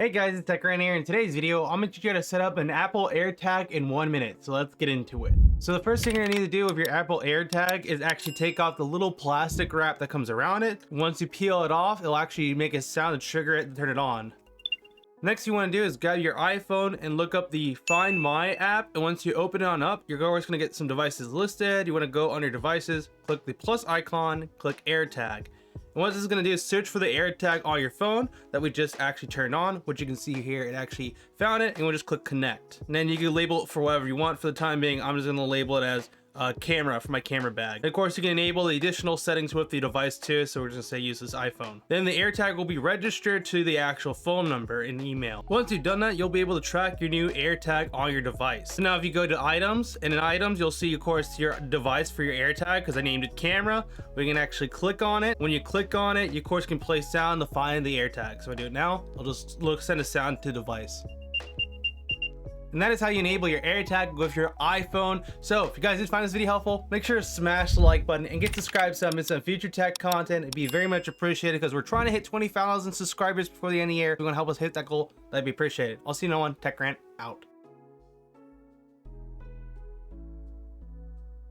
Hey guys, it's TechRan here. In today's video, I'm going to teach you how to set up an Apple AirTag in 1 minute. So let's get into it. So the first thing you're going to need to do with your Apple AirTag is actually take off the little plastic wrap that comes around it. Once you peel it off, it'll actually make a sound and trigger it and turn it on. Next you want to do is grab your iPhone and look up the Find My app. And once you open it on up, you're always going to get some devices listed. You want to go under devices, click the plus icon, click AirTag. And what this is going to do is search for the AirTag on your phone that we just actually turned on, which you can see here. It actually found it, and we'll just click connect. And then you can label it for whatever you want. For the time being, I'm just going to label it as camera for my camera bag. And of course, you can enable the additional settings with the device too. So we're just going to say use this iPhone. Then the AirTag will be registered to the actual phone number in email. Once you've done that, you'll be able to track your new AirTag on your device. So now if you go to items, and in items, you'll see of course your device for your AirTag, because I named it camera. We can actually click on it. When you click on it, you of course can play sound to find the AirTag. So I do it now. I'll just send a sound to device. And that is how you enable your AirTag with your iPhone. So if you guys did find this video helpful, make sure to smash the like button and get subscribed so I miss some future tech content. It'd be very much appreciated because we're trying to hit 20,000 subscribers before the end of the year. If you want to help us hit that goal, that'd be appreciated. I'll see you in one. TechRant out.